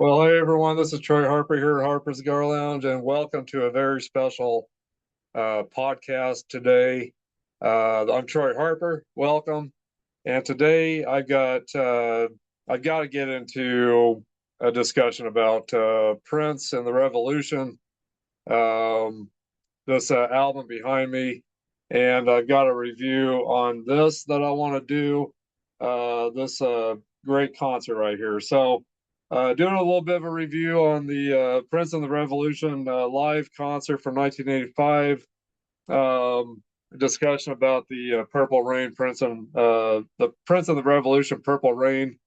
Well, hey everyone, this is Troy Harper here at Harper's Cigar Lounge, and welcome to a very special podcast today. I'm Troy Harper. Welcome, and today I've got to get into a discussion about Prince and the Revolution. Um, this album behind me, and I've got a review on this that I want to do. This great concert right here. So, doing a little bit of a review on the Prince and the Revolution live concert from 1985. Discussion about the Purple Rain the Prince and the Revolution Purple Rain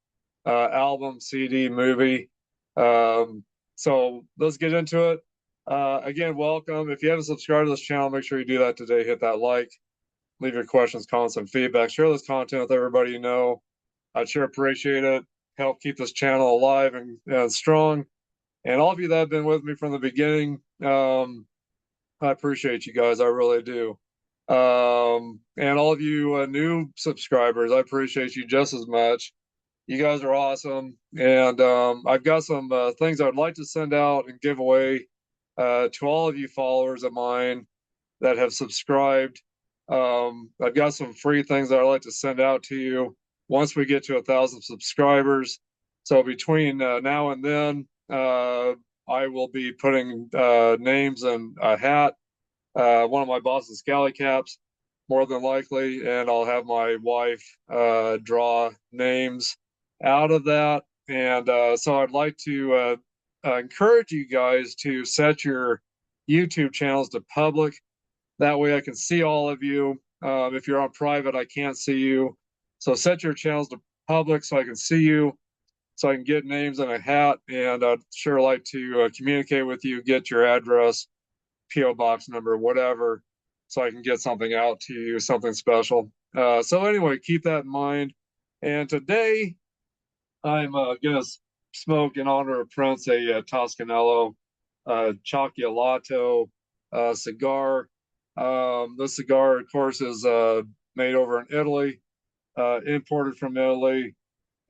album, CD, movie. So let's get into it. Again, welcome. If you haven't subscribed to this channel, make sure you do that today. Hit that like, leave your questions, comments, and feedback. Share this content with everybody you know. I'd sure appreciate it. Help keep this channel alive and strong. And all of you that have been with me from the beginning, I appreciate you guys. I really do. And all of you new subscribers, I appreciate you just as much. You guys are awesome. And I've got some things I would like to send out and give away to all of you followers of mine that have subscribed. I've got some free things that I'd like to send out to you once we get to 1,000 subscribers. So between now and then, I will be putting names in a hat, one of my Boston Scally caps, more than likely, and I'll have my wife draw names out of that. And so I'd like to encourage you guys to set your YouTube channels to public. That way I can see all of you. If you're on private, I can't see you. So set your channels to public so I can see you, so I can get names in a hat. And I'd sure like to communicate with you, get your address, P.O. box number, whatever, so I can get something out to you, something special. So anyway, keep that in mind. And today I'm going to smoke in honor of Prince a Toscanello Chocolate cigar. This cigar, of course, is made over in Italy, imported from Italy.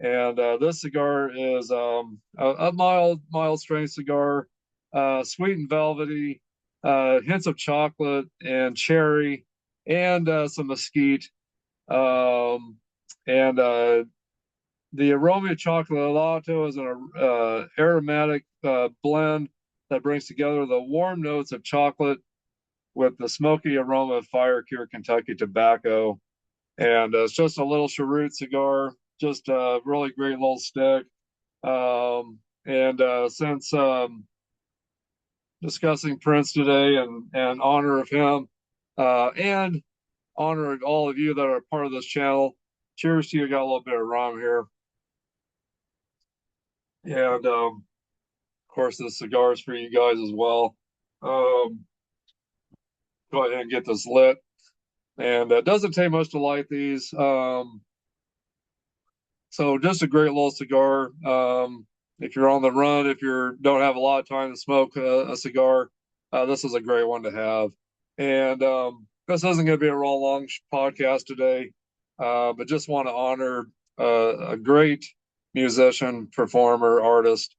And this cigar is a mild strain cigar, sweet and velvety, hints of chocolate and cherry, and some mesquite. Um, and The aroma chocolate is an aromatic blend that brings together the warm notes of chocolate with the smoky aroma of fire cured Kentucky tobacco. And it's just a little cheroot cigar, just a really great little stick. And Since discussing Prince today and honor of him and honor of all of you that are part of this channel, cheers to you. Got a little bit of rum here. And Of course, this cigar is for you guys as well. Um, Go ahead and get this lit. And it doesn't take much to light these. So just a great little cigar. If you're on the run, if you don't have a lot of time to smoke a cigar, this is a great one to have. And This isn't going to be a real long podcast today, but just want to honor a great musician, performer, artist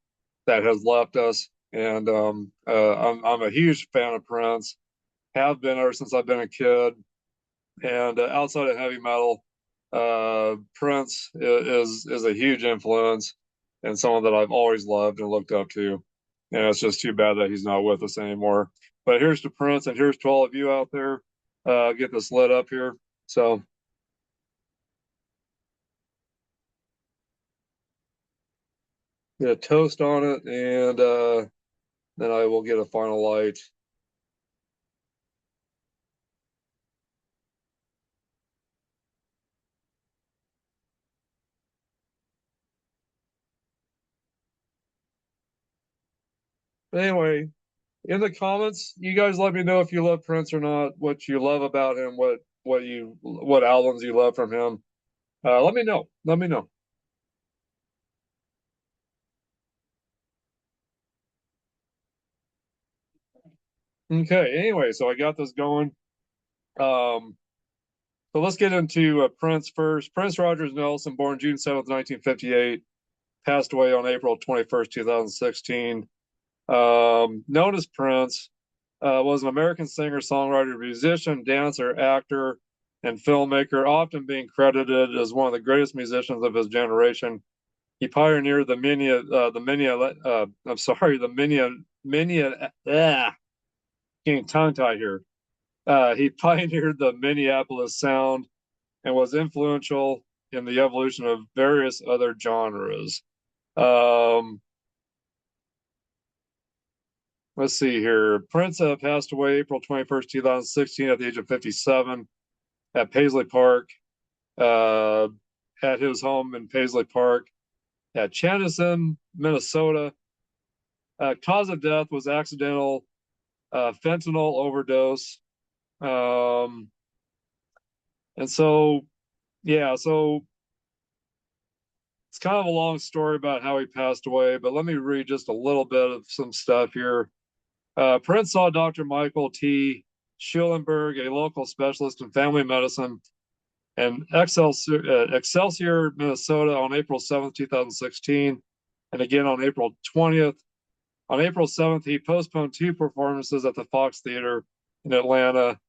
that has left us. And I'm a huge fan of Prince. Have been ever since I've been a kid. And outside of heavy metal, Prince is a huge influence and someone that I've always loved and looked up to. And it's just too bad that he's not with us anymore. But here's to Prince, and here's to all of you out there. Get this lit up here. So get a toast on it, and then I will get a final light. But anyway, in the comments, you guys let me know if you love Prince or not, what you love about him, what albums you love from him. Let me know. Let me know. Okay. Anyway, so I got this going. Um, so let's get into Prince first. Prince Rogers Nelson, born June 7th, 1958, passed away on April 21st, 2016. Known as Prince, was an American singer, songwriter, musician, dancer, actor, and filmmaker, often being credited as one of the greatest musicians of his generation. He pioneered the getting tongue tied here. He pioneered the Minneapolis sound and was influential in the evolution of various other genres. Um, let's see here. Prince passed away April 21st, 2016, at the age of 57 at Paisley Park, uh, at his home in Paisley Park at Chanhassen, Minnesota. Cause of death was accidental fentanyl overdose. Um, and so, yeah, so it's kind of a long story about how he passed away, but let me read just a little bit of some stuff here. Prince saw Dr. Michael T. Schulenberg, a local specialist in family medicine, in Excelsior, Minnesota, on April 7th, 2016, and again on April 20th. On April 7th, he postponed 2 performances at the Fox Theater in Atlanta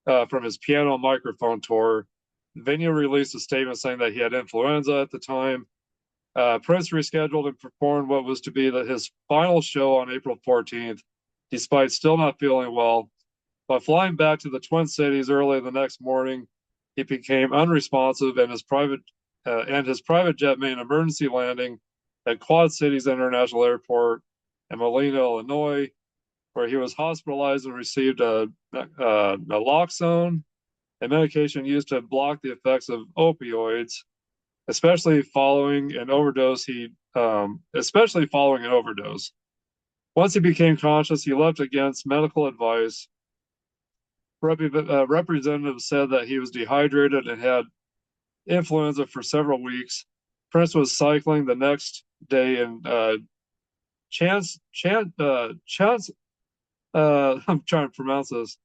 from his piano and microphone tour. The venue released a statement saying that he had influenza at the time. Prince rescheduled and performed what was to be his final show on April 14th, despite still not feeling well. By flying back to the Twin Cities early the next morning, he became unresponsive, and his private jet made an emergency landing at Quad Cities International Airport in Molina, Illinois, where he was hospitalized and received naloxone, a medication used to block the effects of opioids, especially following an overdose. Once he became conscious, he left against medical advice. Representatives said that he was dehydrated and had influenza for several weeks. Prince was cycling the next day in I'm trying to pronounce this.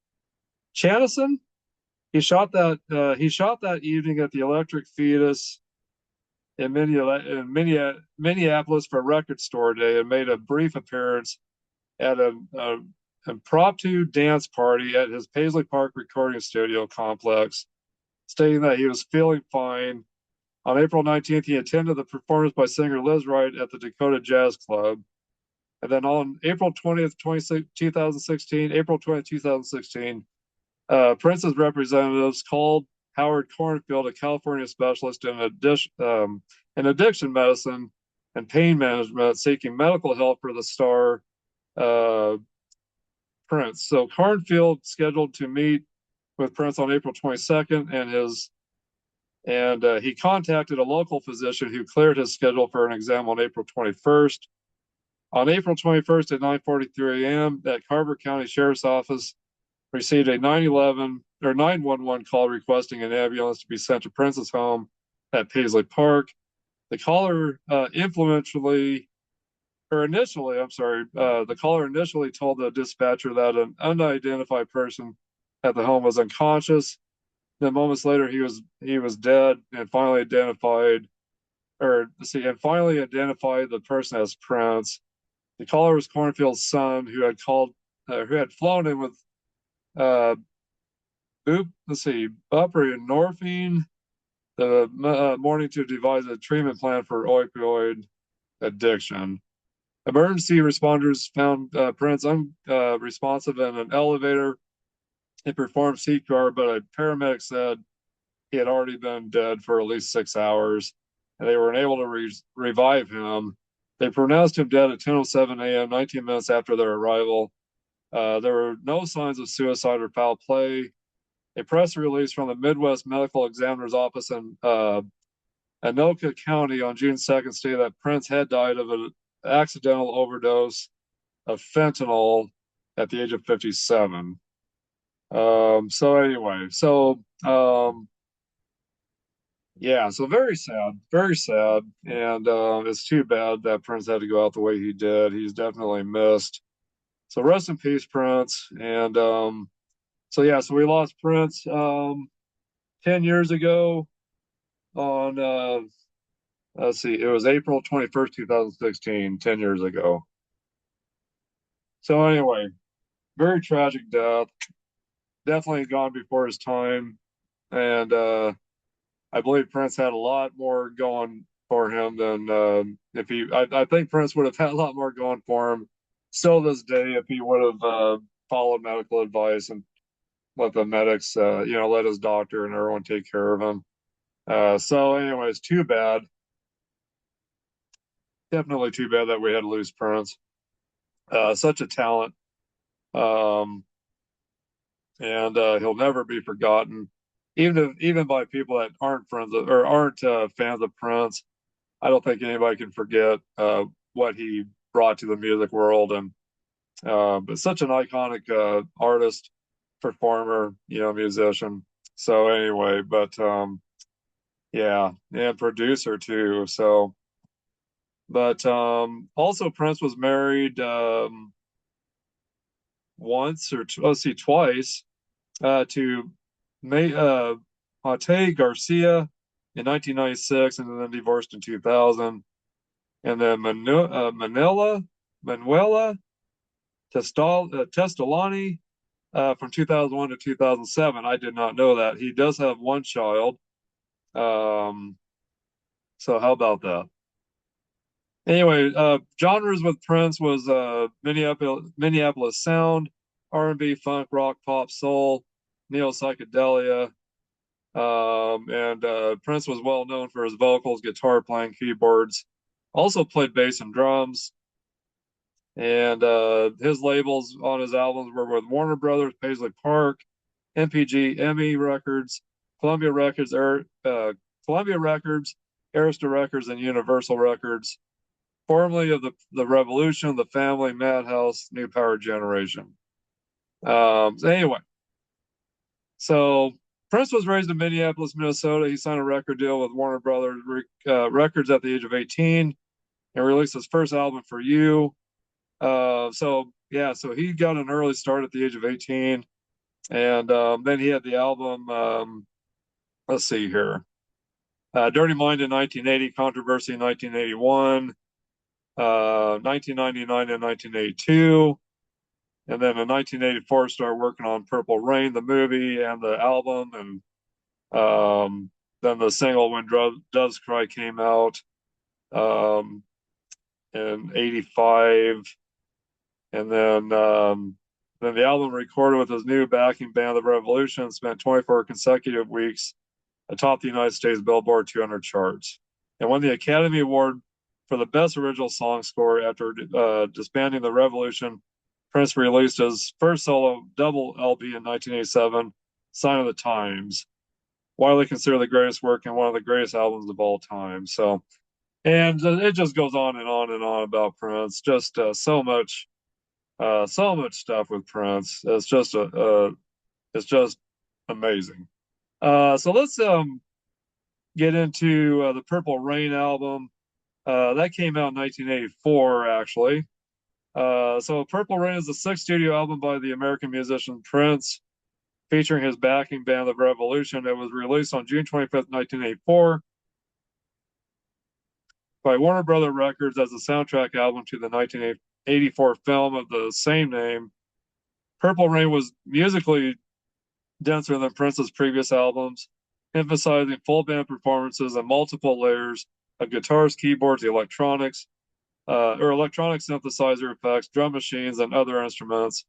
Chanhassen. He shot that evening at the Electric Fetus in Minneapolis for Record Store Day, and made a brief appearance at an impromptu dance party at his Paisley Park recording studio complex, stating that he was feeling fine. On April 19th, he attended the performance by singer Liz Wright at the Dakota Jazz Club. And then on April 20th, 2016, Prince's representatives called Howard Cornfield, a California specialist in addiction medicine and pain management, seeking medical help for the star Prince. So Cornfield scheduled to meet with Prince on April 22nd, and he contacted a local physician who cleared his schedule for an exam on April 21st. On April 21st at 9:43 a.m., that Carver County Sheriff's Office received a 911 call requesting an ambulance to be sent to Prince's home at Paisley Park. The caller initially told the dispatcher that an unidentified person at the home was unconscious. Then moments later, he was dead, and finally identified the person as Prince. The caller was Cornfield's son, who had flown in with buprenorphine the morning to devise a treatment plan for opioid addiction. Emergency responders found Prince unresponsive in an elevator. He performed CPR, but a paramedic said he had already been dead for at least 6 hours, and they were unable to revive him. They pronounced him dead at 10:07 a.m., 19 minutes after their arrival. There were no signs of suicide or foul play. A press release from the Midwest Medical Examiner's Office in Anoka County on June 2nd stated that Prince had died of an accidental overdose of fentanyl at the age of 57. So anyway, yeah, so very sad, and it's too bad that Prince had to go out the way he did. He's definitely missed. So rest in peace, Prince. And so we lost Prince 10 years ago on let's see, it was April 21st, 2016, 10 years ago. So anyway, very tragic death. Definitely gone before his time. And I believe Prince had a lot more going for him than if he. I think Prince would have had a lot more going for him still this day if he would have followed medical advice and let the medics, let his doctor and everyone take care of him. So, anyways, too bad. Definitely too bad that we had to lose Prince. Such a talent, um, and he'll never be forgotten, even by people that aren't friends of, or aren't fans of Prince. I don't think anybody can forget what he brought to the music world, and but such an iconic artist, performer, musician. So anyway, but yeah, and producer too. So, but also Prince was married once or let's see, twice to May Mate Garcia in 1996, and then divorced in 2000. And then Manuela Testolani from 2001 to 2007. I did not know that. He does have one child. Um, so how about that? Anyway, genres with Prince was Minneapolis sound, R&B, funk, rock, pop, soul, neo psychedelia. And Prince was well known for his vocals, guitar playing, keyboards. Also played bass and drums. And his labels on his albums were with Warner Brothers, Paisley Park, MPG, EMI Records, Columbia Records, Columbia Records, Arista Records, and Universal Records. Formerly of the Revolution, the Family, Madhouse, New Power Generation. Anyway, so Prince was raised in Minneapolis, Minnesota. He signed a record deal with Warner Brothers Records at the age of 18 and released his first album, For You. So he got an early start at the age of 18, and then he had the album. Let's see here, Dirty Mind in 1980, Controversy in 1981, 1999 and 1982, and then in 1984 started working on Purple Rain, the movie, and the album, and then the single When Doves Cry came out um, in '85. And then the album recorded with his new backing band, The Revolution, spent 24 consecutive weeks atop the United States Billboard 200 charts, and won the Academy Award for the Best Original Song Score after disbanding The Revolution. Prince released his first solo double LP in 1987, Sign of the Times, widely considered the greatest work and one of the greatest albums of all time. So, and it just goes on and on and on about Prince. Just so much stuff with Prince. It's just amazing. So let's get into the Purple Rain album. That came out in 1984, actually. So Purple Rain is the sixth studio album by the American musician Prince, featuring his backing band, The Revolution. It was released on June 25th, 1984, by Warner Brother Records as a soundtrack album to the 1984 film of the same name. Purple Rain was musically denser than Prince's previous albums, emphasizing full band performances and multiple layers of guitars, keyboards, electronic synthesizer effects, drum machines, and other instruments.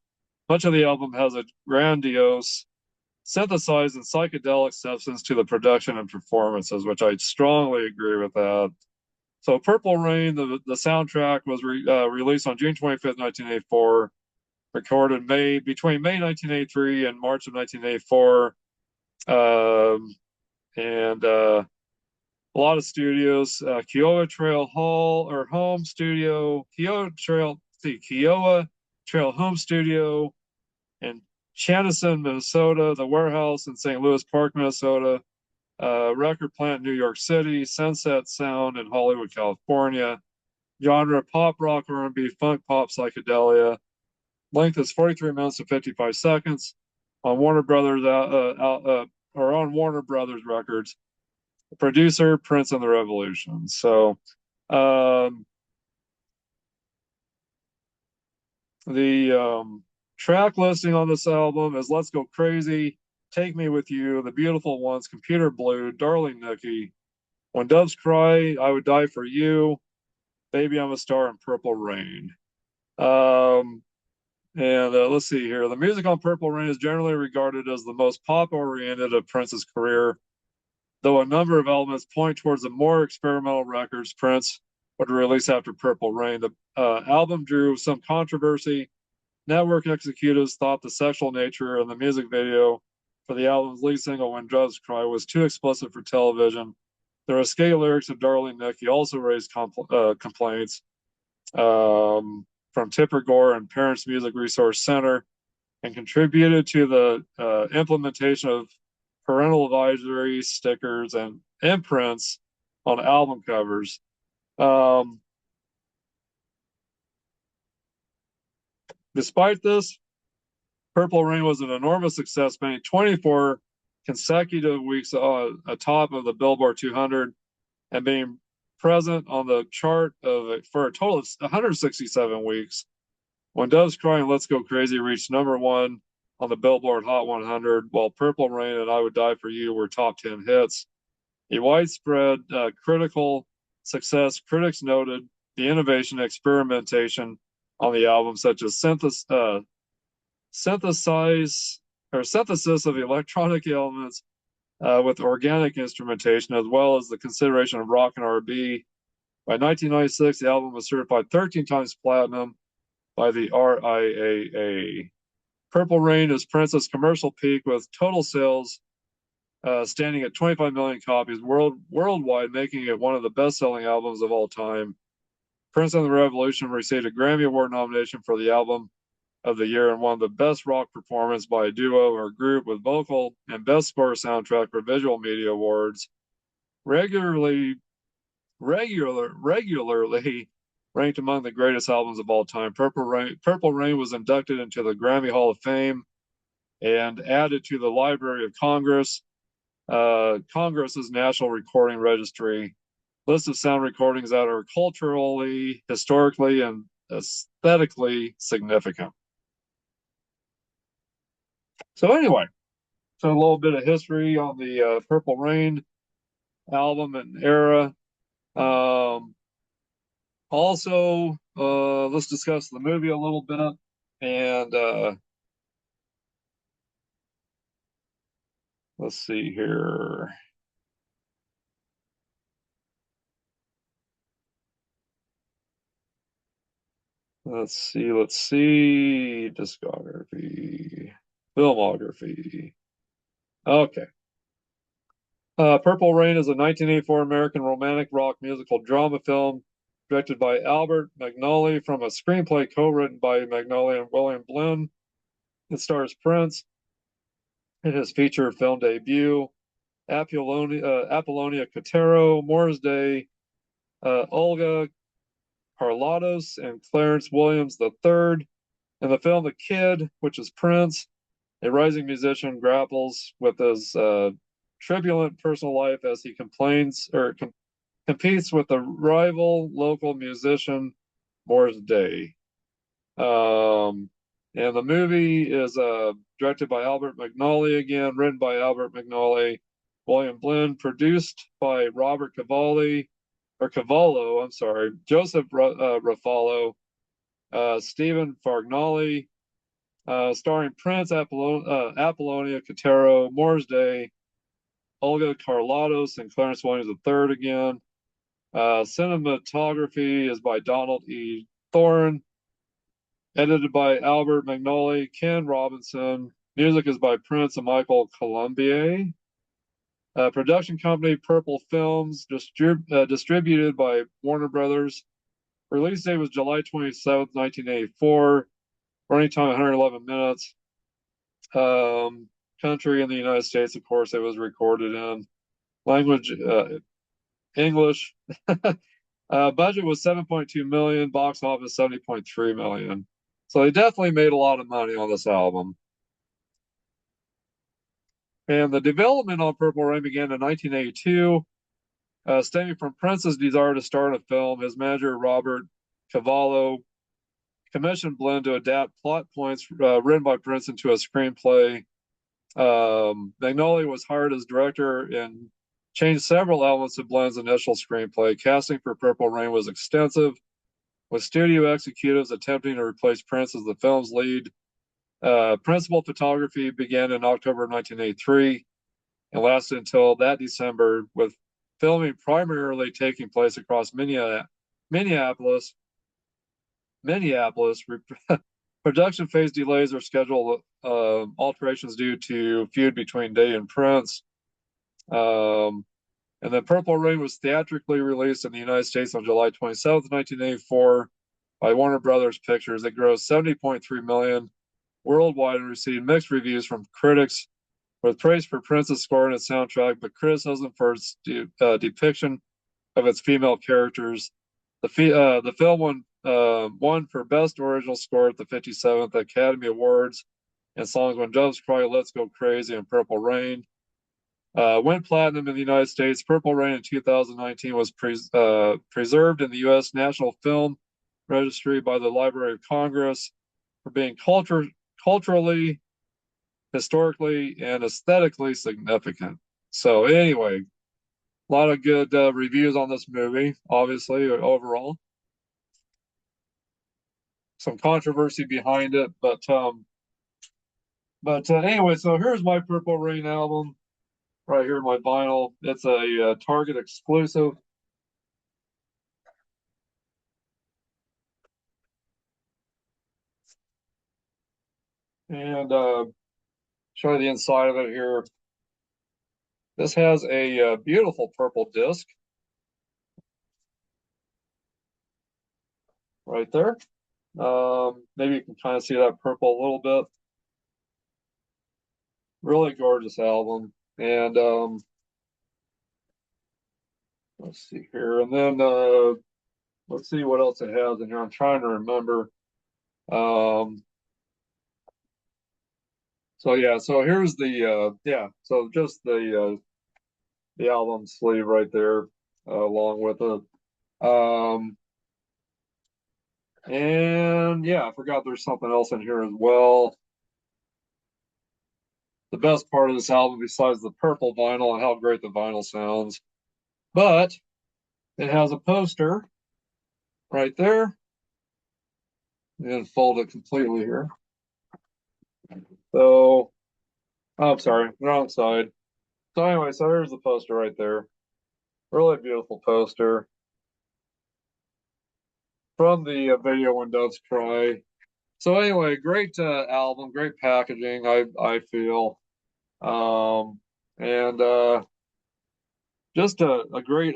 Much of the album has a grandiose, synthesized and psychedelic substance to the production and performances, which I strongly agree with that. So Purple Rain, the soundtrack was released on June 25th, 1984, recorded between May 1983 and March of 1984. And a lot of studios, Kiowa Trail Hall or Home Studio, Kiowa Trail Home Studio in Chanhassen, Minnesota, The Warehouse in St. Louis Park, Minnesota, Record Plant, New York City, Sunset Sound in Hollywood, California. Genre pop, rock, R&B, funk, pop, psychedelia. Length is 43 minutes and 55 seconds. On Warner Brothers or on Warner Brothers Records. Producer, Prince and the Revolution. So um, the track listing on this album is Let's Go Crazy, Take Me With You, The Beautiful Ones, Computer Blue, Darling Nikki, When Doves Cry, I Would Die For You, Baby I'm a Star, and Purple Rain. Um, and let's see here. The music on Purple Rain is generally regarded as the most pop-oriented of Prince's career, though a number of elements point towards the more experimental records Prince would release after Purple Rain. The album drew some controversy. Network executives thought the sexual nature of the music video for the album's lead single, When Doves Cry, was too explicit for television. The risque lyrics of Darling Nikki also raised complaints from Tipper Gore and Parents Music Resource Center and contributed to the implementation of parental advisory stickers and imprints on album covers. Despite this, Purple Rain was an enormous success, spanning 24 consecutive weeks atop of the Billboard 200 and being present on the chart for a total of 167 weeks. When Doves Cry and Let's Go Crazy reached #1 on the Billboard Hot 100, while Purple Rain and I Would Die For You were top 10 hits. A widespread critical success, critics noted the innovation and experimentation on the album, such as synthesis of electronic elements with organic instrumentation, as well as the consideration of rock and R&B. By 1996, the album was certified 13 times platinum by the RIAA. Purple Rain is Prince's commercial peak, with total sales standing at 25 million copies worldwide, making it one of the best-selling albums of all time. Prince and the Revolution received a Grammy Award nomination for the album of the year and won the best rock performance by a duo or group with vocal and best score soundtrack for Visual Media Awards. Regularly ranked among the greatest albums of all time. Purple Rain was inducted into the Grammy Hall of Fame and added to the Library of Congress, Congress's National Recording Registry, list of sound recordings that are culturally, historically, and aesthetically significant. So anyway, so a little bit of history on the Purple Rain album and era. Also, let's discuss the movie a little bit. And let's see here. Let's see. Discography. Filmography. Okay. Purple Rain is a 1984 American romantic rock musical drama film directed by Albert Magnoli from a screenplay co-written by Magnoli and William Blinn. It stars Prince in his feature film debut, Apollonia Cotero, Morris Day, Olga Carlatos, and Clarence Williams III. In the film The Kid, which is Prince, a rising musician grapples with his turbulent personal life as he competes with the rival local musician Morris Day. And the movie is directed by Albert Magnoli again, written by Albert Magnoli, William Blinn, produced by Robert Cavallo, Joseph Ruffalo, Stephen Fargnoli, starring Prince, Apollonia Cotero, Morris Day, Olga Carlatos, and Clarence Williams III again. Cinematography is by Donald E. Thoren. Edited by Albert Magnoli, Ken Robinson. Music is by Prince and Michael Colombier. Production company Purple Films, distributed by Warner Brothers. Release date was July 27th, 1984. Running time 111 minutes. Country in the United States, of course, it was recorded in. Language, English. Budget was $7.2 million, box office $70.3 million. So they definitely made a lot of money on this album. And the development on Purple Rain began in 1982 Stemming from Prince's desire to star in a film, his manager Robert Cavallo commissioned Blend to adapt plot points written by Prince into a screenplay. Magnolia was hired as director and changed several elements of Blend's initial screenplay. Casting for Purple Rain was extensive, with studio executives attempting to replace Prince as the film's lead. Principal photography began in October 1983 and lasted until that December, with filming primarily taking place across Minneapolis. Production phase delays or schedule alterations due to feud between Day and Prince. And then Purple Rain was theatrically released in the United States on July 27th, 1984 by Warner Brothers Pictures. It grossed $70.3 million worldwide and received mixed reviews from critics, with praise for Prince's score and its soundtrack, but criticism for its depiction of its female characters. The film won for Best Original Score at the 57th Academy Awards, and songs When Doves Cry, Let's Go Crazy, and Purple Rain. Went platinum in the United States. Purple Rain in 2019 was preserved in the U.S. National Film Registry by the Library of Congress for being culturally, historically, and aesthetically significant. So anyway, a lot of good reviews on this movie, obviously, overall. Some controversy behind it, but anyway, so here's my Purple Rain album. Right here, my vinyl. It's a Target exclusive. And show you the inside of it here. This has a beautiful purple disc right there. Maybe you can kind of see that purple a little bit. Really gorgeous album. And let's see here. And then let's see what else it has in here. I'm trying to remember. So yeah, so here's the so just the album sleeve right there, along with it. And yeah, I forgot there's something else in here as well. The best part of this album, besides the purple vinyl and how great the vinyl sounds, but it has a poster right there. And fold it completely here. So, oh, I'm sorry, wrong side. So anyway, so here's the poster right there. Really beautiful poster from the video When Doves Cry. So anyway, great album, great packaging. I feel, and just a great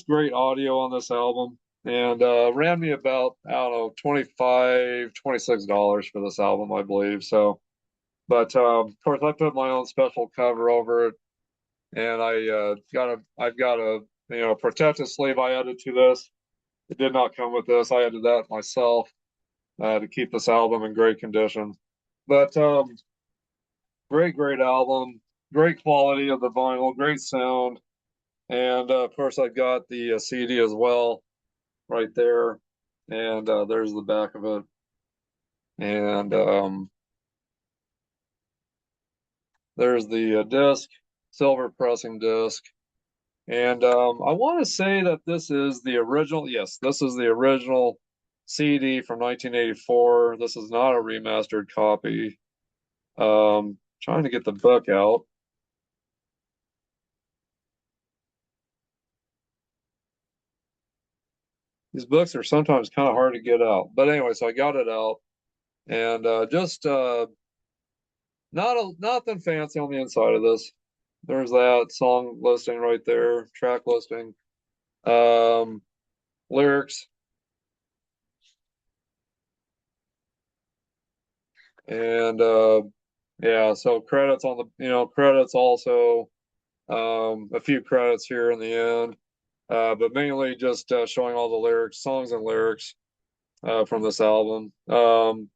great audio on this album, and ran me about, I don't know, $26 for this album, I believe. So, but of course, I put my own special cover over it, and I've got a protective sleeve I added to this. It did not come with this. I added that myself to keep this album in great condition. But great album, great quality of the vinyl, great sound, and of course I've got the CD as well, right there, and there's the back of it, and there's the disc, silver pressing disc, and I want to say that this is the original. Yes, this is the original CD from 1984. This is not a remastered copy. Trying to get the book out. These books are sometimes kind of hard to get out, but anyway, so I got it out, and just nothing fancy on the inside of this. There's that song listing right there, track listing, um, lyrics, and yeah, so credits on the credits also, a few credits here in the end, but mainly just showing all the lyrics, songs and lyrics from this album. And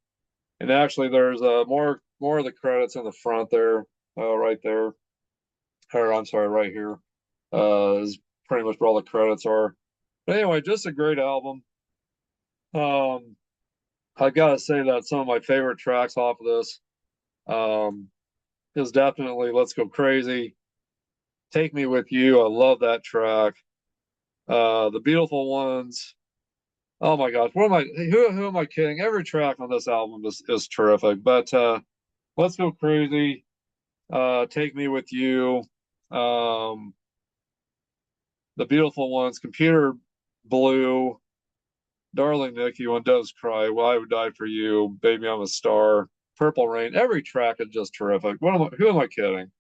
actually, there's more of the credits in the front there, right there, or I'm sorry, right here, is pretty much where all the credits are. But anyway, just a great album. Um, I gotta say that some of my favorite tracks off of this um, is definitely "Let's Go Crazy," "Take Me With You." I love that track. The Beautiful Ones. Oh my gosh, what am I? Who am I kidding? Every track on this album is terrific. But "Let's Go Crazy," "Take Me With You," um, "The Beautiful Ones," "Computer Blue," "Darling Nikki," "When Doves Cry," "Well, I Would Die for You," "Baby I'm a Star," "Purple Rain." Every track is just terrific. Who am I kidding?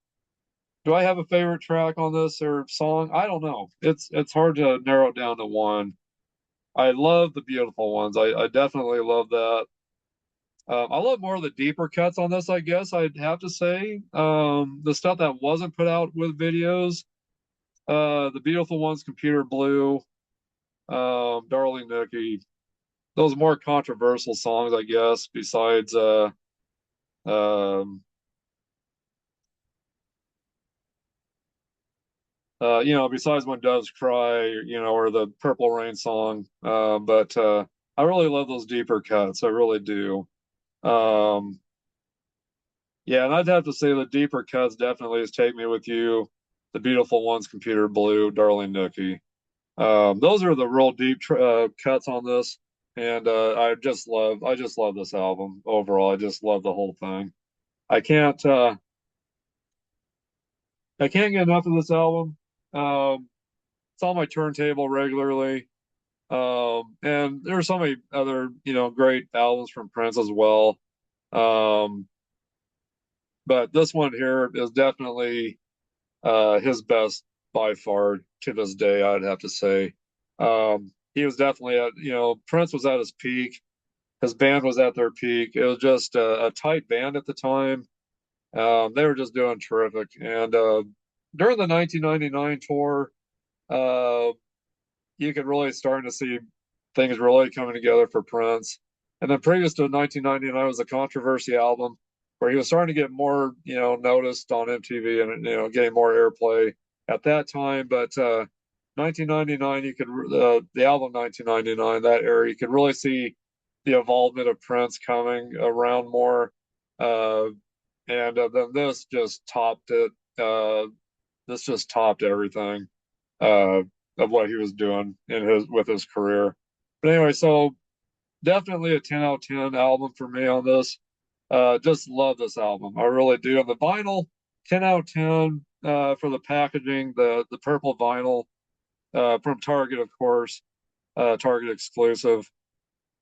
Do I have a favorite track on this or song? I don't know. It's hard to narrow it down to one. I love "The Beautiful Ones." I definitely love that. I love more of the deeper cuts on this, I guess I'd have to say. The stuff that wasn't put out with videos. "The Beautiful Ones," "Computer Blue," "Darling Nikki." Those more controversial songs, I guess, besides um, besides "When Doves Cry," or the "Purple Rain" song. But I really love those deeper cuts. I really do. Um, yeah, and I'd have to say the deeper cuts definitely is "Take Me With You," "The Beautiful Ones," "Computer Blue," "Darling Nikki." Those are the real deep cuts on this, and I just love this album overall. I just love the whole thing. I can't, uh, I can't get enough of this album. It's on my turntable regularly. And there's so many other, great albums from Prince as well. Um, but this one here is definitely his best by far to this day, I'd have to say. He was definitely Prince was at his peak. His band was at their peak. It was just a tight band at the time. They were just doing terrific. And during the 1999 tour, uh, you could really start to see things really coming together for Prince. And then previous to 1999 was the Controversy album, where he was starting to get more, noticed on MTV and getting more airplay at that time. But 1999, the album 1999, that era, you could really see the involvement of Prince coming around more. Uh, and then this just topped it. This just topped everything uh, of what he was doing with his career. But anyway, so definitely a 10 out of 10 album for me on this. Just love this album. I really do. And the vinyl, 10 out of 10 for the packaging, the purple vinyl from Target, of course, Target exclusive.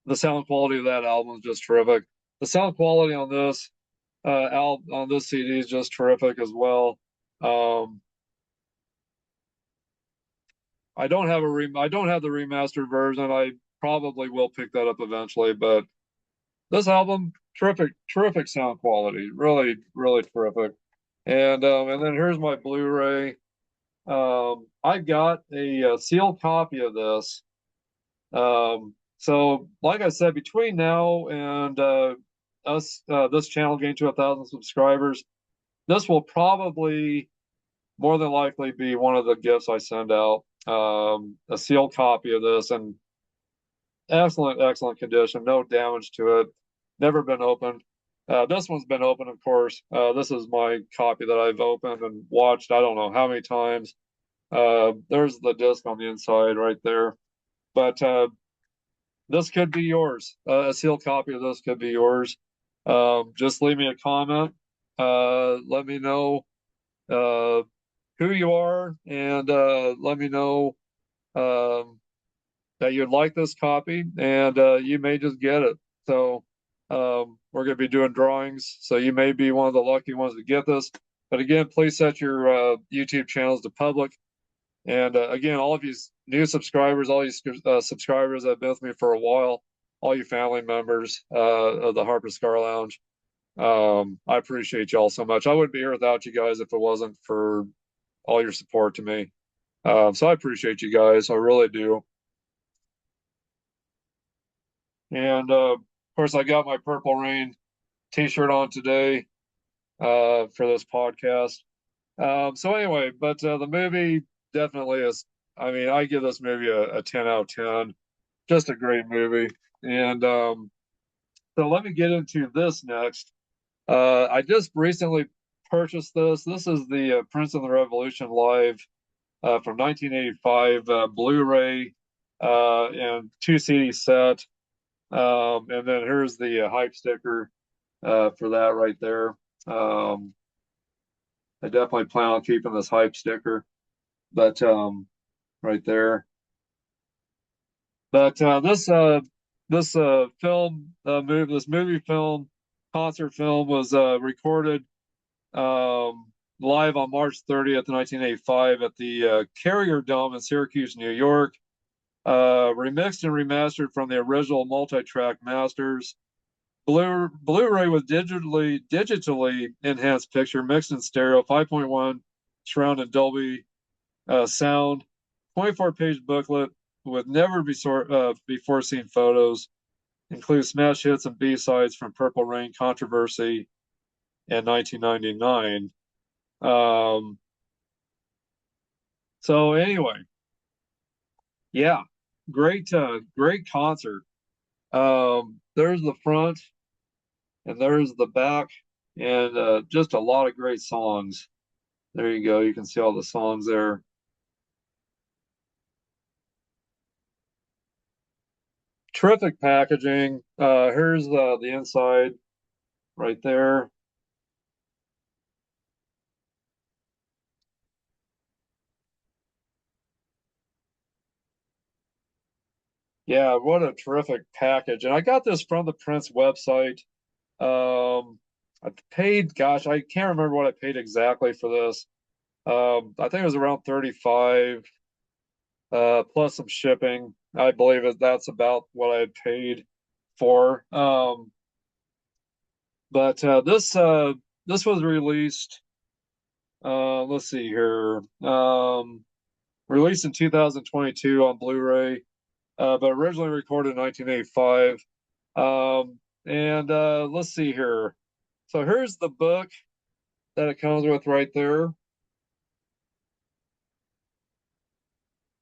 The sound quality of that album is just terrific. The sound quality on this on this CD is just terrific as well. Um, I don't have the remastered version. I probably will pick that up eventually, but this album, terrific sound quality. Really, really terrific. And then here's my Blu-ray. I got a sealed copy of this. So like I said, between now and this channel getting to 1,000 subscribers, this will probably more than likely be one of the gifts I send out. A sealed copy of this, and excellent condition, no damage to it, never been opened. This one's been opened, of course. This is my copy that I've opened and watched I don't know how many times. There's the disc on the inside right there. But this could be yours. A sealed copy of this could be yours. Just leave me a comment. Let me know uh, who you are, and let me know um, that you'd like this copy, and you may just get it. So we're going to be doing drawings, so you may be one of the lucky ones to get this. But again, please set your YouTube channels to public. And again, all of you new subscribers, all you subscribers that have been with me for a while, all you family members of the Harper Cigar Lounge, I appreciate y'all so much. I wouldn't be here without you guys if it wasn't for all your support to me. So I appreciate you guys. I really do. And of course, I got my Purple Rain t-shirt on today for this podcast. So anyway, but the movie definitely is I mean, I give this movie a 10 out of 10. Just a great movie. And so let me get into this next. I just recently purchased this. This is the Prince of the Revolution live from 1985 Blu-ray and 2 CD set. And then here's the hype sticker for that right there. Um, I definitely plan on keeping this hype sticker, but right there. But this movie film concert film was recorded live on March 30th, 1985 at the Carrier Dome in Syracuse, New York. Remixed and remastered from the original multi-track masters. Blu-ray with digitally enhanced picture, mixed in stereo, 5.1 surround and Dolby sound, 24-page booklet with before seen photos, includes smash hits and B-sides from Purple Rain, Controversy, and 1999. So anyway, yeah, great concert. There's the front and there's the back, and just a lot of great songs. There you go. You can see all the songs there. Terrific packaging. Here's the inside right there. Yeah, what a terrific package. And I got this from the Prince website. I paid, gosh, I can't remember what I paid exactly for this. I think it was around 35 plus some shipping. I believe that's about what I had paid for. But this was released. Let's see here. Released in 2022 on Blu-ray, but originally recorded in 1985. And let's see here. So here's the book that it comes with right there.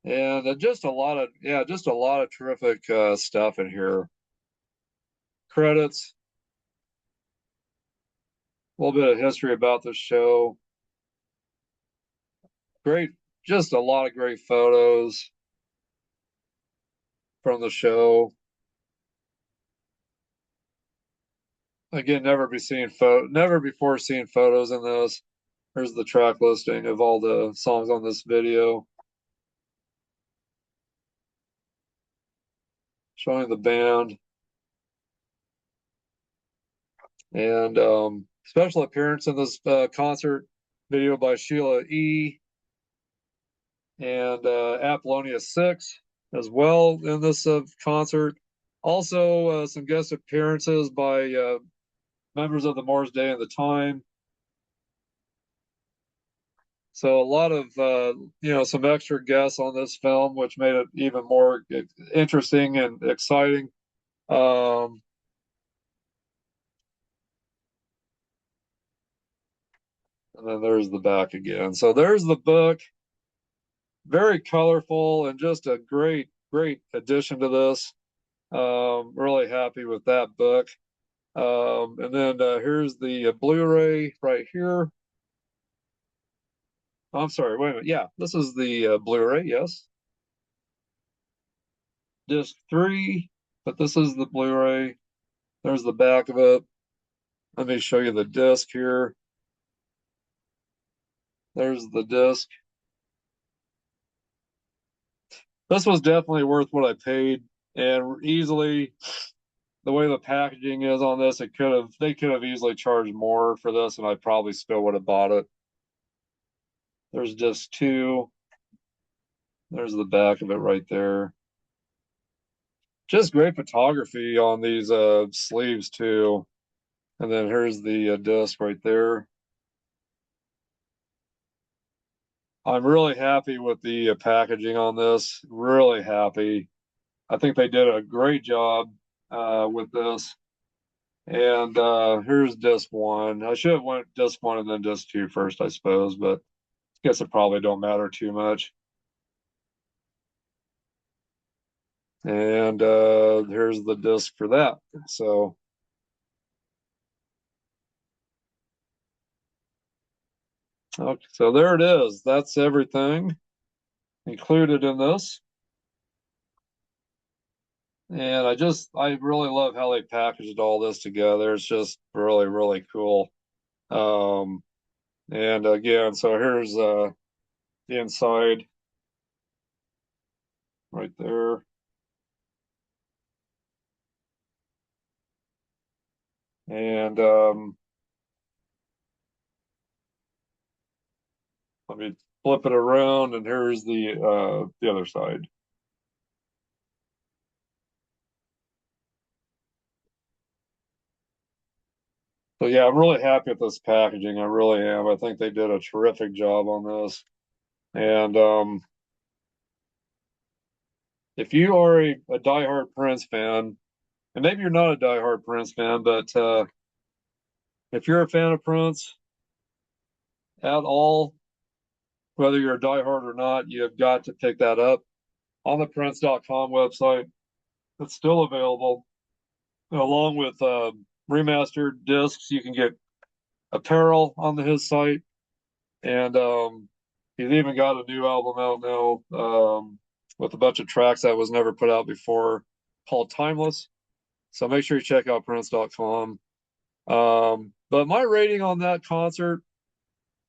And just a lot of, yeah, just a lot of terrific stuff in here. Credits, a little bit of history about the show. Great, just a lot of great photos from the show. Again, never before seen photos in this. Here's the track listing of all the songs on this video, showing the band and special appearance in this concert video by Sheila E. and Apollonia 6 as well in this concert. Also, some guest appearances by members of the Morris Day and the Time. So a lot of some extra guests on this film, which made it even more interesting and exciting. Um, and then there's the back again. So there's the book. Very colorful and just a great addition to this. Really happy with that book. And then here's the Blu-ray right here. I'm sorry, wait a minute. Yeah, this is the Blu-ray, yes. Disc 3, but this is the Blu-ray. There's the back of it. Let me show you the disc here. There's the disc. This was definitely worth what I paid, and easily the way the packaging is on this, they could have easily charged more for this, and I probably still would have bought it. There's disc 2. There's the back of it right there. Just great photography on these sleeves too. And then here's the disc right there. I'm really happy with the packaging on this. Really happy. I think they did a great job with this. And here's disc 1. I should have went disc 1 and then disc 2 first, I suppose, but I guess it probably don't matter too much. And here's the disc for that. So, okay, so there it is. That's everything included in this. And I really love how they packaged all this together. It's just really, really cool. Um, and again, so here's the inside right there. And let me flip it around, and here's the other side. So yeah, I'm really happy with this packaging. I really am. I think they did a terrific job on this. And if you are a diehard Prince fan, and maybe you're not a diehard Prince fan, but if you're a fan of Prince at all, whether you're a diehard or not, you have got to pick that up on the Prince.com website. It's still available, along with remastered discs. You can get apparel on his site, and he's even got a new album out now with a bunch of tracks that was never put out before, called Timeless. So make sure you check out Prince.com. But my rating on that concert,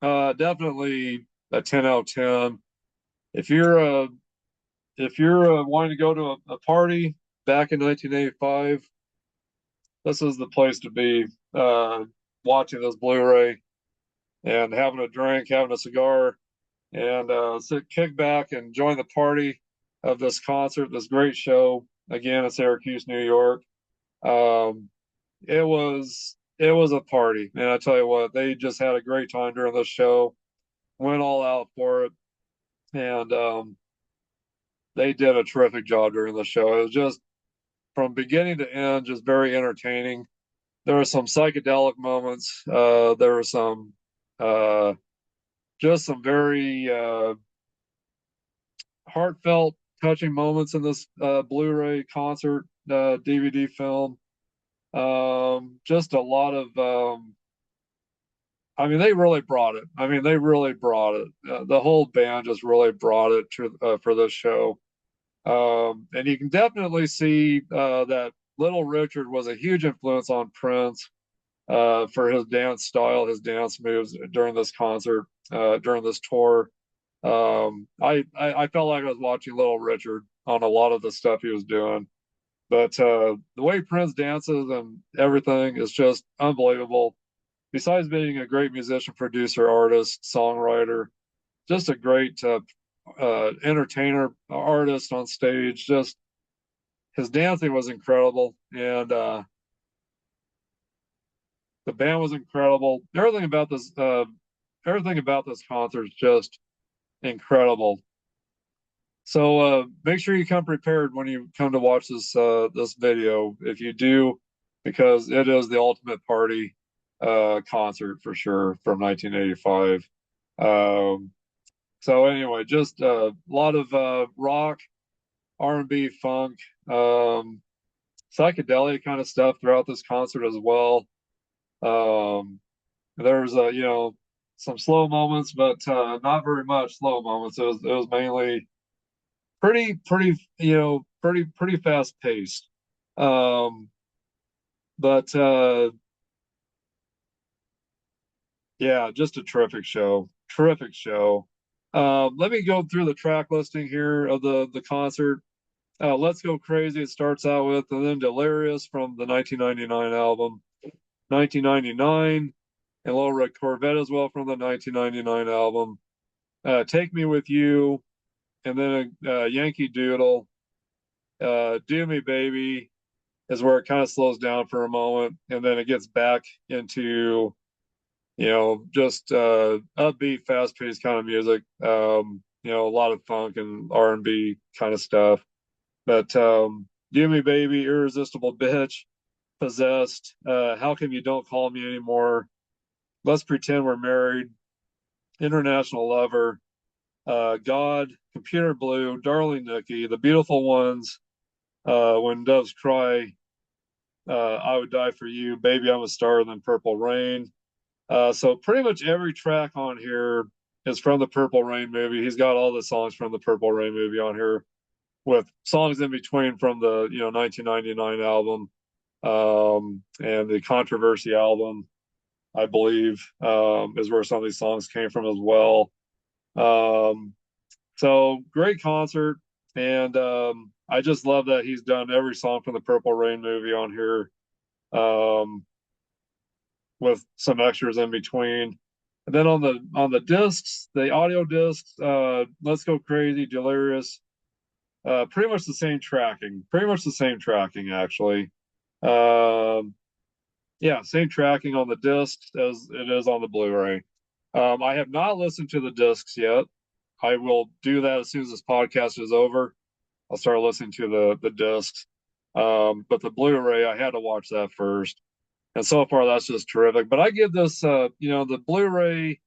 definitely a 10 out of 10. If you're wanting to go to a party back in 1985, this is the place to be. Watching this Blu-ray and having a drink, having a cigar, and sit, kick back and join the party of this concert, this great show. Again, in Syracuse, New York. Um, it was a party, and I tell you what, they just had a great time during this show. Went all out for it, and they did a terrific job during the show. It was just from beginning to end, just very entertaining. There were some psychedelic moments. There were some uh, just some very heartfelt, touching moments in this Blu-ray concert DVD film. Just a lot of, I mean, they really brought it. I mean, they really brought it. The whole band just really brought it to for this show. And you can definitely see that Little Richard was a huge influence on Prince for his dance style, his dance moves during this concert, during this tour. I felt like I was watching Little Richard on a lot of the stuff he was doing. But the way Prince dances and everything is just unbelievable. Besides being a great musician, producer, artist, songwriter, just a great entertainer, artist on stage. Just his dancing was incredible, and the band was incredible. Everything about this concert is just incredible. So make sure you come prepared when you come to watch this video. If you do, because it is the ultimate party concert for sure from 1985. Um, so anyway, just a lot of rock, R&B, funk, psychedelic kind of stuff throughout this concert as well. Um, there's some slow moments, but not very much slow moments. It was mainly pretty fast paced. Um, but yeah, just a terrific show. Terrific show. Let me go through the track listing here of the concert. Let's Go Crazy, it starts out with, and then Delirious from the 1999 album. 1999, and Little Red Corvette as well from the 1999 album. Take Me With You, and then Yankee Doodle. Do Me Baby is where it kind of slows down for a moment, and then it gets back into just upbeat, fast-paced kind of music. A lot of funk and R&B kind of stuff. But Do Me Baby, Irresistible Bitch, Possessed, How Come You Don't Call Me Anymore, Let's Pretend We're Married, International Lover, God, Computer Blue, Darling Nikki, The Beautiful Ones, When Doves Cry, I Would Die for You, Baby I'm a Star, and then Purple Rain. So pretty much every track on here is from the Purple Rain movie. He's got all the songs from the Purple Rain movie on here, with songs in between from the 1999 album, and the Controversy album, I believe, is where some of these songs came from as well. Um, so great concert, and I just love that he's done every song from the Purple Rain movie on here, um, with some extras in between. And then on the discs, the audio discs, Let's Go Crazy, Delirious, pretty much the same tracking, actually. Um, yeah, same tracking on the discs as it is on the Blu-ray. I have not listened to the discs yet. I will do that as soon as this podcast is over. I'll start listening to the discs. But the Blu-ray, I had to watch that first. And so far, that's just terrific. But I give this, the Blu-ray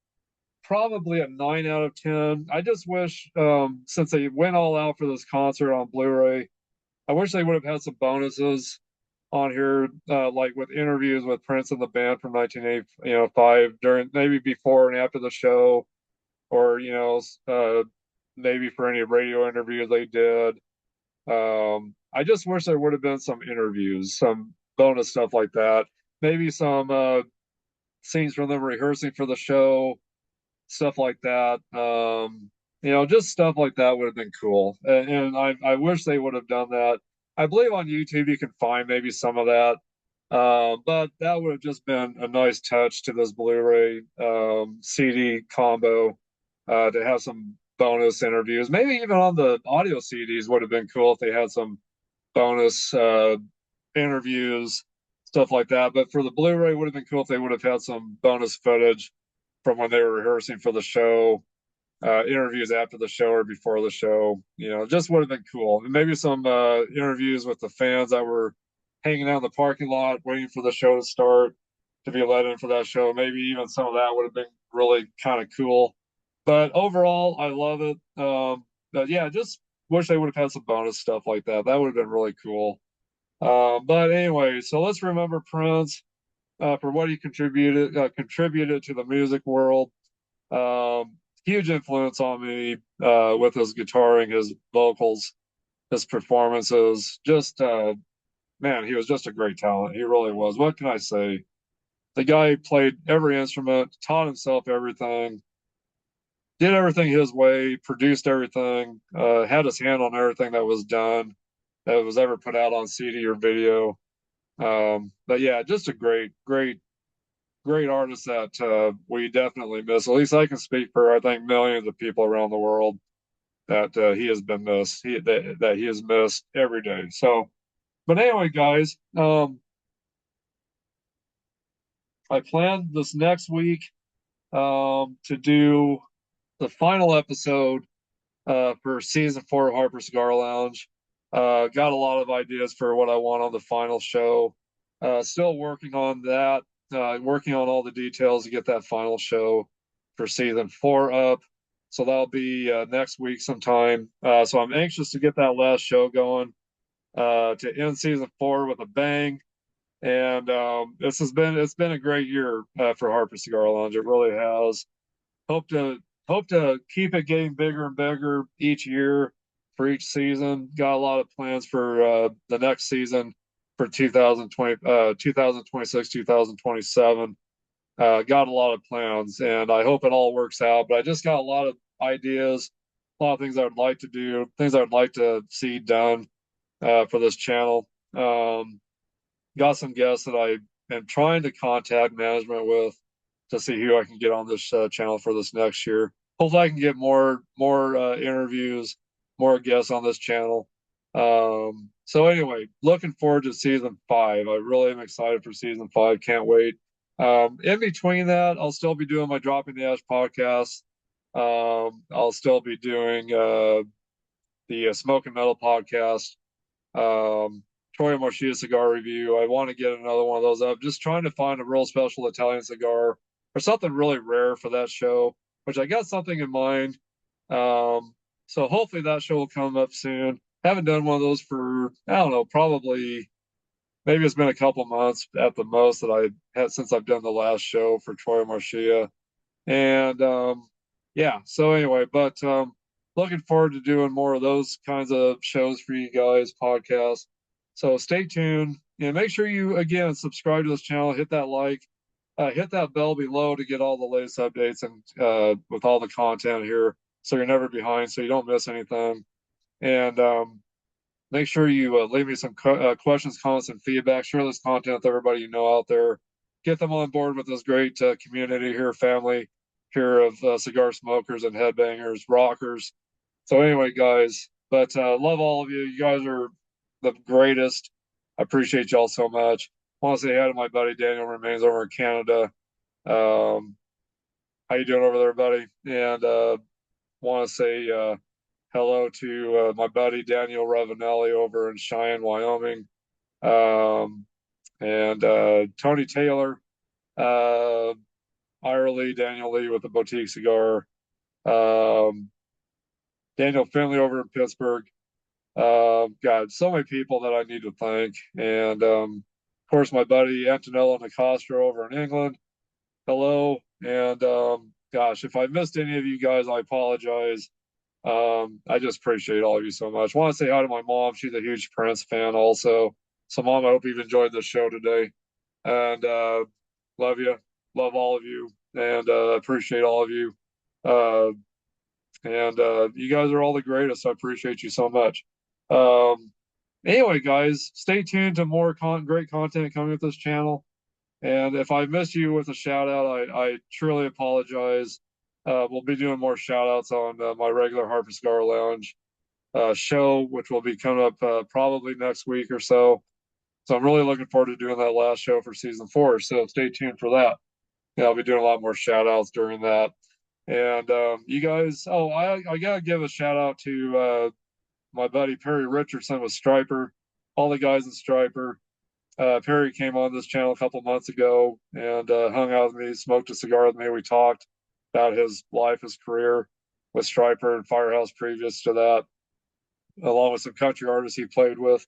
probably a 9 out of 10. I just wish, since they went all out for this concert on Blu-ray, I wish they would have had some bonuses on here, like with interviews with Prince and the band from 1985, during maybe before and after the show, or maybe for any radio interviews they did. I just wish there would have been some interviews, some bonus stuff like that. Maybe some scenes from them rehearsing for the show, stuff like that. Just stuff like that would have been cool. And I wish they would have done that. I believe on YouTube you can find maybe some of that. But that would have just been a nice touch to this Blu-ray CD combo, to have some bonus interviews. Maybe even on the audio CDs would have been cool if they had some bonus interviews, stuff like that. But for the Blu-ray, it would have been cool if they would have had some bonus footage from when they were rehearsing for the show, interviews after the show or before the show. Just would have been cool. And maybe some interviews with the fans that were hanging out in the parking lot waiting for the show to start, to be let in for that show. Maybe even some of that would have been really kind of cool. But overall, I love it. But yeah, just wish they would have had some bonus stuff like that. That would have been really cool. But anyway, so let's remember Prince, for what he contributed to the music world. Huge influence on me, with his guitaring, his vocals, his performances. Just man, he was just a great talent. He really was. What can I say? The guy played every instrument, taught himself everything, did everything his way, produced everything, had his hand on everything that was done, that was ever put out on CD or video. But yeah, just a great artist that we definitely miss. At least I can speak for, I think, millions of people around the world, that he has been missed. That he is missed every day. So, but anyway, guys, I planned this next week, to do the final episode, for season 4 of Harper Cigar Lounge. Got a lot of ideas for what I want on the final show. Still working on that. Working on all the details to get that final show for season 4 up. So that'll be next week sometime. So I'm anxious to get that last show going, to end season 4 with a bang. And it's been a great year, for Harper Cigar Lounge. It really has. Hope to keep it getting bigger and bigger each year, for each season. Got a lot of plans for the next season, for 2020, 2026, 2027. Got a lot of plans, and I hope it all works out. But I just got a lot of ideas, a lot of things I would like to do, things I would like to see done, for this channel. Got some guests that I am trying to contact management with, to see who I can get on this channel for this next year. Hopefully, I can get more interviews, more guests on this channel. So anyway, looking forward to season 5. I really am excited for season 5. Can't wait. In between that, I'll still be doing my Dropping the Ash podcast. I'll still be doing the Smoke and Metal podcast. Troy Marchia cigar review. I want to get another one of those up. Just trying to find a real special Italian cigar, or something really rare for that show, which I got something in mind. So hopefully that show will come up soon. Haven't done one of those for, I don't know, probably maybe it's been a couple months at the most that I had since I've done the last show for Troy Marcia. And yeah, so anyway, but looking forward to doing more of those kinds of shows for you guys, podcasts. So stay tuned and make sure you again subscribe to this channel, hit that like, hit that bell below to get all the latest updates and with all the content here, so you're never behind, so you don't miss anything. And make sure you leave me some questions, comments, and feedback. Share this content with everybody you know out there. Get them on board with this great community here, family here of cigar smokers and headbangers, rockers. So anyway, guys, but love all of you. You guys are the greatest. I appreciate y'all so much. I want to say hi to my buddy Daniel Remains over in Canada. Um, how you doing over there, buddy? And want to say hello to my buddy Daniel Ravanelli over in Cheyenne, Wyoming, um, and Tony Taylor, uh, Ira Lee, Daniel Lee with the Boutique Cigar, um, Daniel Finley over in Pittsburgh. God, so many people that I need to thank, and of course my buddy Antonello Nicastro over in England. Hello, and gosh, if I missed any of you guys, I apologize. I just appreciate all of you so much. I want to say hi to my mom. She's a huge Prince fan also. So mom, I hope you've enjoyed the show today. And love you. Love all of you. And appreciate all of you. Uh, and you guys are all the greatest. I appreciate you so much. Um, anyway, guys, stay tuned to more great content coming with this channel. And if I missed you with a shout out, I truly apologize. We'll be doing more shout outs on my regular Harper Cigar Lounge show, which will be coming up probably next week or so. So I'm really looking forward to doing that last show for season 4. So stay tuned for that. Yeah, I'll be doing a lot more shout outs during that. And you guys, oh, I got to give a shout out to my buddy Perry Richardson with Striper, all the guys in Striper. Perry came on this channel a couple months ago and hung out with me, smoked a cigar with me. We talked about his life, his career with Striper and Firehouse previous to that, along with some country artists he played with.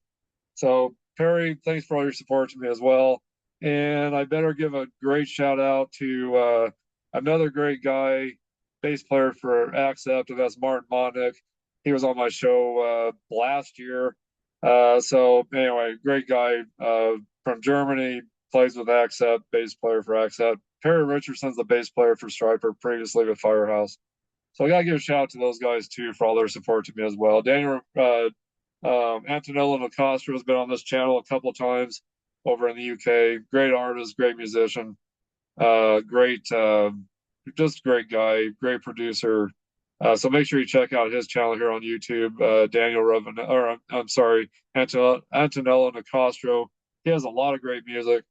So, Perry, thanks for all your support to me as well. And I better give a great shout out to another great guy, bass player for Accept, and that's Martin Monnick. He was on my show last year. So anyway, great guy from Germany, plays with Accept, bass player for Accept. Perry Richardson's the bass player for Striper, previously with Firehouse. So I gotta give a shout out to those guys too for all their support to me as well. Daniel Antonello Nicastro has been on this channel a couple times over in the UK. Great artist, great musician, great, just great guy, great producer. So make sure you check out his channel here on YouTube, Daniel Revan, or I'm sorry, Antonello Nicastro. He has a lot of great music.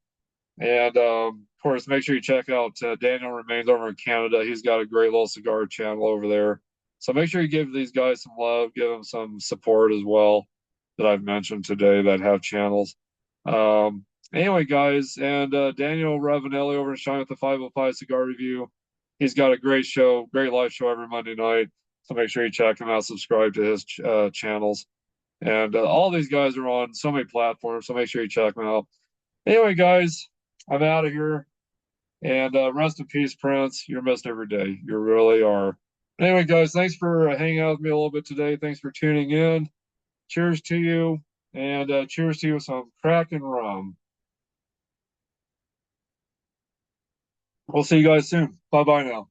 And of course, make sure you check out Daniel Remains over in Canada. He's got a great little cigar channel over there. So make sure you give these guys some love, give them some support as well that I've mentioned today that have channels. Anyway, guys, and Daniel Ravanelli over in Shine with the 505 Cigar Review. He's got a great show, great live show every Monday night. So make sure you check him out, subscribe to his channels. And all these guys are on so many platforms, so make sure you check them out. Anyway, guys, I'm out of here. And rest in peace, Prince. You're missed every day. You really are. Anyway, guys, thanks for hanging out with me a little bit today. Thanks for tuning in. Cheers to you. And cheers to you with some Kraken rum. We'll see you guys soon. Bye bye now.